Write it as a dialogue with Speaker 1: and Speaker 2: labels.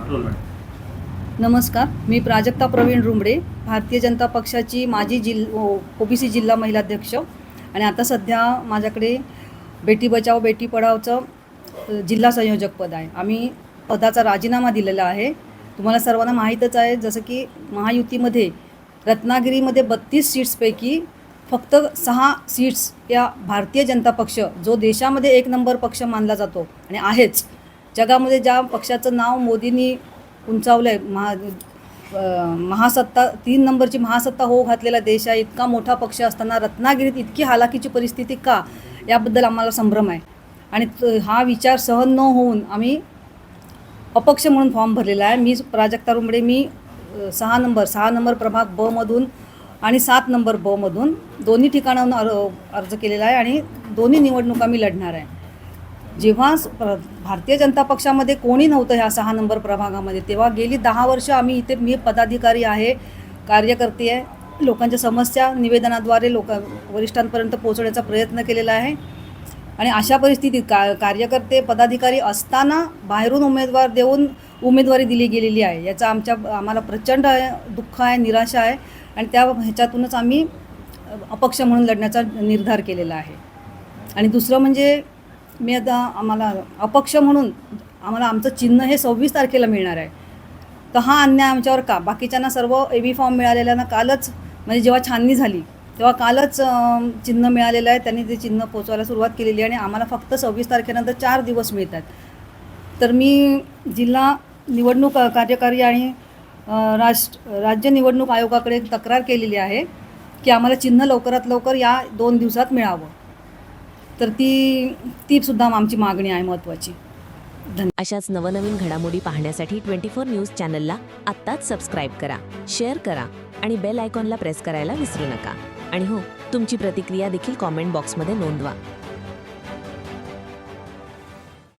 Speaker 1: नमस्कार, मी प्राजक्ता प्रवीण रुमडे, भारतीय जनता पक्षाची माजी ओबीसी जिल्हा महिला अध्यक्ष आणि आता सध्या माझ्याकडे बेटी बचाओ बेटी पढाओचं जिल्हा संयोजक पद आहे. आम्ही पदाचा राजीनामा दिलेला आहे. तुम्हाला सर्वांना माहीतच आहे, जसं की महायुतीमध्ये रत्नागिरीमध्ये 32 सीट्सपैकी फक्त 6 सीट्स या भारतीय जनता पक्ष, जो देशामध्ये एक नंबर पक्ष मानला जातो आणि आहेच, जगामध्ये ज्या पक्षाचं नाव मोदींनी उंचावलं आहे, महासत्ता 3 नंबरची महासत्ता होऊ घातलेला देश आहे, इतका मोठा पक्ष असताना रत्नागिरीत इतकी हालाकीची परिस्थिती का, याबद्दल आम्हाला संभ्रम आहे. आणि हा विचार सहन न होऊन आम्ही अपक्ष म्हणून फॉर्म भरलेला आहे. मी प्राजक्ता रुमडे, मी 6 नंबर प्रभाग ब मधून आणि 7 नंबर ब मधून दोन्ही ठिकाणाहून अर्ज केलेला आहे आणि दोन्ही निवडणुका मी लढणार आहे. जेव्हा भारतीय जनता पक्षामध्ये कोणी नव्हतं ह्या 6 नंबर प्रभागामध्ये, तेव्हा गेली 10 वर्ष आम्ही इथे, मी पदाधिकारी आहे, कार्यकर्ते आहे, लोकांच्या समस्या निवेदनाद्वारे वरिष्ठांपर्यंत पोहोचवण्याचा प्रयत्न केलेला आहे. आणि अशा परिस्थितीत कार्यकर्ते पदाधिकारी असताना बाहेरून उमेदवार देऊन उमेदवारी दिली गेलेली आहे. याचा आम्हाला प्रचंड दुःख आहे, निराशा आहे आणि ह्याच्यातूनच आम्ही अपक्ष म्हणून लढण्याचा निर्धार केलेला आहे. आणि दुसरं म्हणजे मी आता आम्हाला अपक्ष म्हणून आमचं चिन्ह हे 26 तारखेला मिळणार आहे. तर हा अन्याय आमच्यावर का? बाकीच्यांना सर्व AB फॉर्म मिळालेल्यांना कालच, म्हणजे जेव्हा छाननी झाली तेव्हा कालच चिन्ह मिळालेलं आहे. त्यांनी ते चिन्ह पोचवायला सुरुवात केलेली आहे आणि आम्हाला फक्त 26 तारखेनंतर 4 दिवस मिळतात. तर मी जिल्हा निवडणूक कार्यकारी आणि राज्य निवडणूक आयोगाकडे तक्रार केलेली आहे की आम्हाला चिन्ह लवकरात लवकर या 2 दिवसात मिळावं. तर ती सुद्धा आमची मागणी आहे महत्त्वाची.
Speaker 2: अशाच नवनवीन घडामोडी पाहण्यासाठी 24 न्यूज चॅनलला आत्ताच सबस्क्राईब करा, शेअर करा आणि बेल आयकॉनला प्रेस करायला विसरू नका. आणि हो, तुमची प्रतिक्रिया देखील कॉमेंट बॉक्समध्ये नोंदवा.